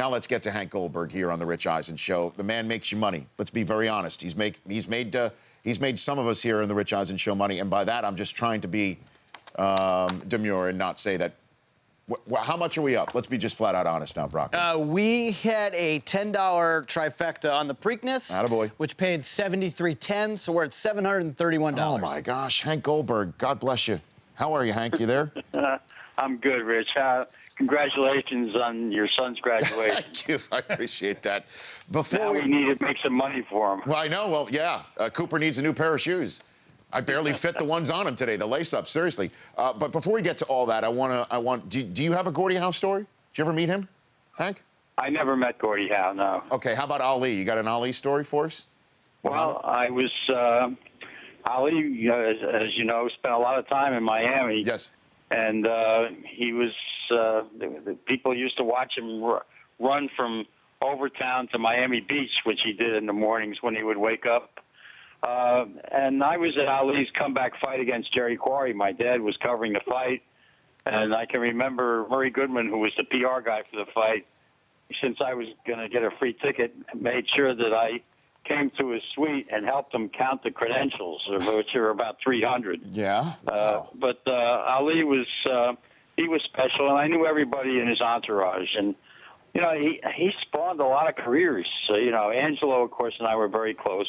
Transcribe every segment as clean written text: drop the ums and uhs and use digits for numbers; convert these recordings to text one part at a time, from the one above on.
Now let's get to Hank Goldberg here on the Rich Eisen Show. The man makes you money. Let's be very honest. He's made some of us here in the Rich Eisen Show money, and by that I'm just trying to be demure and not say that. How much are we up? Let's be just flat out honest now, Brock. We had a $10 trifecta on the Preakness, Attaboy. which paid $73.10, so we're at $731. Oh my gosh, Hank Goldberg, God bless you. How are you, Hank? You there? I'm good, Rich. Congratulations on your son's graduation. Thank you. I appreciate that. Now we need to make some money for him. Well, I know. Well, yeah. Cooper needs a new pair of shoes. I barely fit the ones on him today, the lace-ups, seriously. But before we get to all that, do you have a Gordie Howe story? Did you ever meet him, Hank? I never met Gordie Howe, no. Okay, how about Ali? You got an Ali story for us? Well, I was, Ali, as you know, spent a lot of time in Miami. Yes. And he was, the people used to watch him run from Overtown to Miami Beach, which he did in the mornings when he would wake up. And I was at Ali's comeback fight against Jerry Quarry. My dad was covering the fight. And I can remember Murray Goodman, who was the PR guy for the fight, since I was going to get a free ticket, made sure that I came to his suite and helped him count the credentials, which are about 300. Yeah. Wow. But Ali was he was special, and I knew everybody in his entourage. And, you know, he spawned a lot of careers. So, you know, Angelo, of course, and I were very close.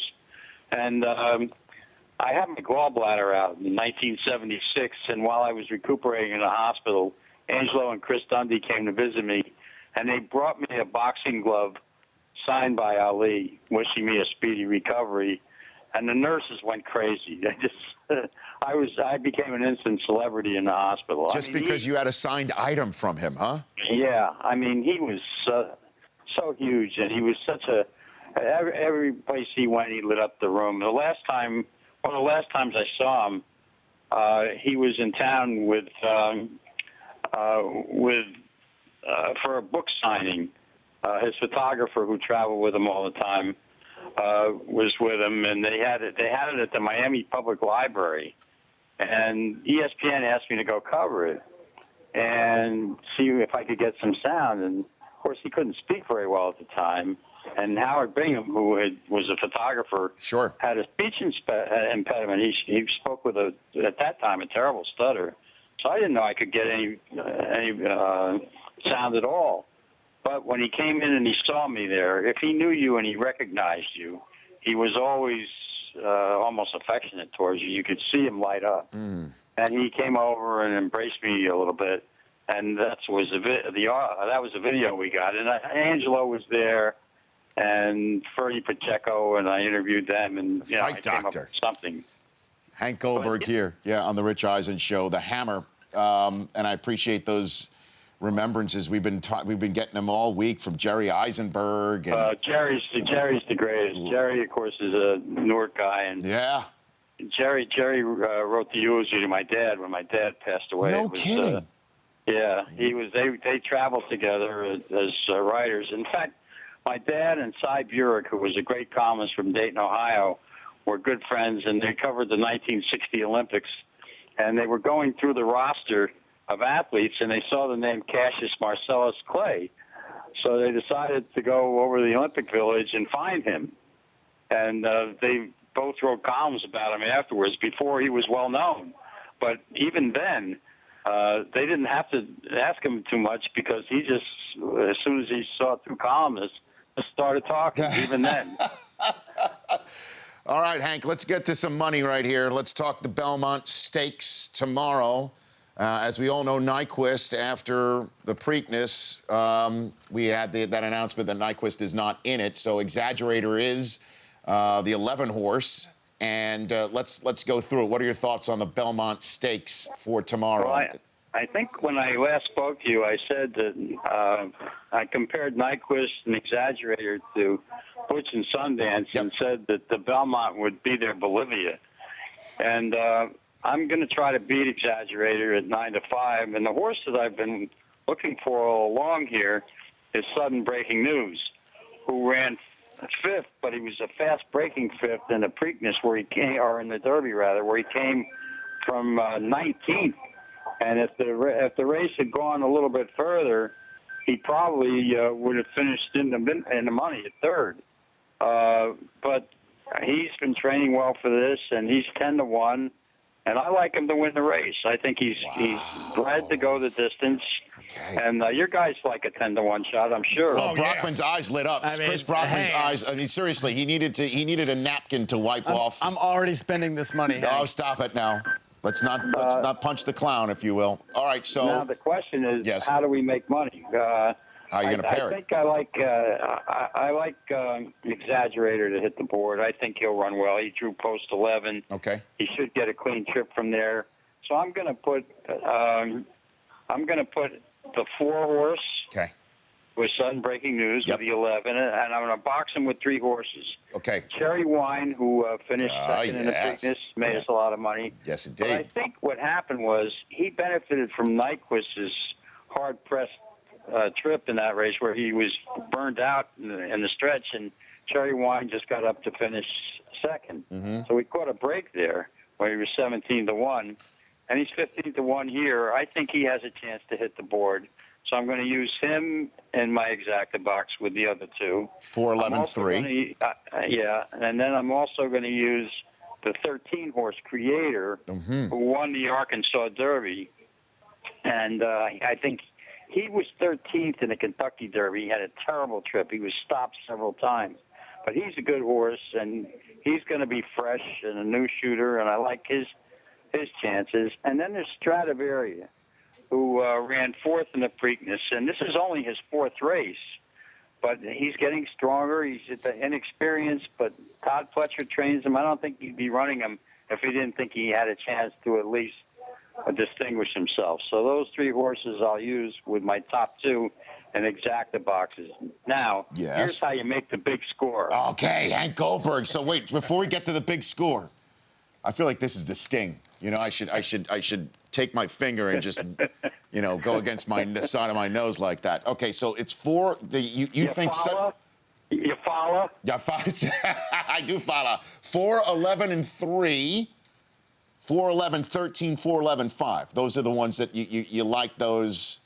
And I had my gallbladder out in 1976, and while I was recuperating in the hospital, Angelo and Chris Dundee came to visit me, and they brought me a boxing glove signed by Ali, wishing me a speedy recovery. And the nurses went crazy. I became an instant celebrity in the hospital. Just because you had a signed item from him, huh? Yeah, I mean, he was so huge, and he was such a. Every place he went, he lit up the room. One of the last times I saw him, he was in town for a book signing. His photographer, who traveled with him all the time, was with him, and they had it at the Miami Public Library. And ESPN asked me to go cover it and see if I could get some sound. And of course, he couldn't speak very well at the time. And Howard Bingham, who was a photographer, sure, had a speech impediment. He spoke with at that time, a terrible stutter. So I didn't know I could get any sound at all. But when he came in and he saw me there, if he knew you and he recognized you, he was always almost affectionate towards you. You could see him light up. And he came over and embraced me a little bit. And that was a video we got. And Angelo was there, and Ferdy Pacheco, and I interviewed them, and I came up with something. Hank Goldberg here, on the Rich Eisen Show, the Hammer, and I appreciate those remembrances. We've been getting them all week from Jerry Eisenberg. And, Jerry's the greatest. Jerry, of course, is a Newark guy, and Jerry wrote the eulogy to my dad when my dad passed away. No kidding. Yeah, he was. They traveled together as writers. In fact, my dad and Cy Burek, who was a great columnist from Dayton, Ohio, were good friends, and they covered the 1960 Olympics. And they were going through the roster of athletes, and they saw the name Cassius Marcellus Clay. So they decided to go over to the Olympic Village and find him. And they both wrote columns about him afterwards, before he was well known. But even then, they didn't have to ask him too much, because he just, as soon as he saw two columnists, just started talking, even then. All right, Hank, let's get to some money right here. Let's talk the Belmont Stakes tomorrow. As we all know, Nyquist, after the Preakness, we had that announcement that Nyquist is not in it, so Exaggerator is the 11 horse. And let's go through it. What are your thoughts on the Belmont Stakes for tomorrow? Well, I think when I last spoke to you, I said that I compared Nyquist and Exaggerator to Butch and Sundance, and said that the Belmont would be their Bolivia. And I'm going to try to beat Exaggerator at 9-5. And the horse that I've been looking for all along here is Sudden Breaking News, who ran fifth, but he was a fast-breaking fifth in the Preakness, where he came, or in the Derby rather, where he came from 19th. And if the race had gone a little bit further, he probably would have finished in the money at third. But he's been training well for this, and he's 10-1. And I like him to win the race. I think he's bred to go the distance. Okay. And your guy's like a 10-1 shot, I'm sure. Well, Brockman's eyes lit up. I mean, Chris Brockman's hang on. eyes. I mean, seriously, he needed a napkin to wipe off. I'm already spending this money. Oh, Hank. stop it now. Let's not punch the clown, if you will. All right, so Now the question is, Yes. how do we make money? how are you going to pair I it? think I like Exaggerator to hit the board. I think he'll run well. He drew post 11. Okay. He should get a clean trip from there. So I'm going to put the 4 horse Okay. with Sudden Breaking News Yep. with the 11, and I'm going to box him with 3 horses. Okay. Cherry Wine, who finished second in the yes. Preakness, made us a lot of money. Yes, it But I did. think what happened was he benefited from Nyquist's hard-pressed trip in that race where he was burned out in the stretch, and Cherry Wine just got up to finish second. Mm-hmm. So we caught a break there where he was 17-1, and he's 15-1 here. I think he has a chance to hit the board. So I'm going to use him in my exacta box with the other 2. 4, 11, 3. Yeah, and then I'm also going to use the 13-horse Creator, Mm-hmm. who won the Arkansas Derby. And I think he was 13th in the Kentucky Derby. He had a terrible trip. He was stopped several times. But he's a good horse, and he's going to be fresh and a new shooter, and I like his chances. And then there's Stradivaria, who ran 4th in the Preakness, and this is only his 4th race. But he's getting stronger. He's inexperienced, but Todd Pletcher trains him. I don't think he'd be running him if he didn't think he had a chance to at least distinguish himself. So those 3 horses I'll use with my top 2 and exacta boxes. Now, Yes. here's how you make the big score. Okay, Hank Goldberg. So wait, before we get to the big score, I feel like this is the sting. You know, I should take my finger and just, go against the side of my nose like that. Okay, so it's 4. You think follow? You follow? Yeah, I do follow. 4, 11, and 3. 4, 11, 13, 4, 11, 5. Those are the ones that you like, those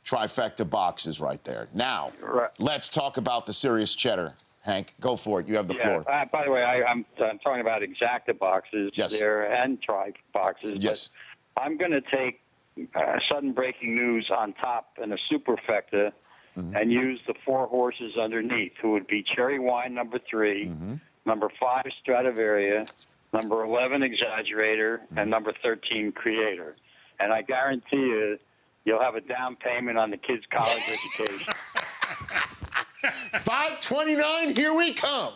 trifecta boxes right there. Now, Right. let's talk about the serious cheddar. Hank, go for it. You have the floor. By the way, I'm talking about exacta boxes Yes. there and tri boxes. Yes. But I'm going to take Sudden Breaking News on top and a superfecta and use the 4 horses underneath, who would be Cherry Wine, number 3, number 5, Stradivaria, number 11, Exaggerator, and number 13, Creator. And I guarantee you'll have a down payment on the kids' college education. 529, here we come.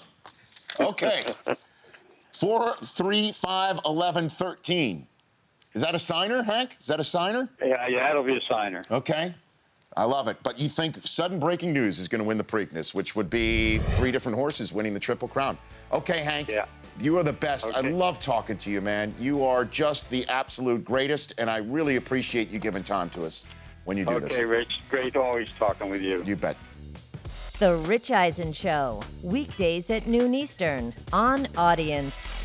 Okay. 4, 3, 5, 11, 13. Is that a signer, Hank? Is that a signer? Yeah, that'll be a signer. Okay. I love it. But you think Sudden Breaking News is going to win the Preakness, which would be 3 different horses winning the Triple Crown. Okay, Hank. Yeah. You are the best. I Okay. love talking to you, man. You are just the absolute greatest, and I really appreciate you giving time to us when you do this. Okay, Rich. Great always talking with you. You bet. The Rich Eisen Show, weekdays at noon Eastern on Audience.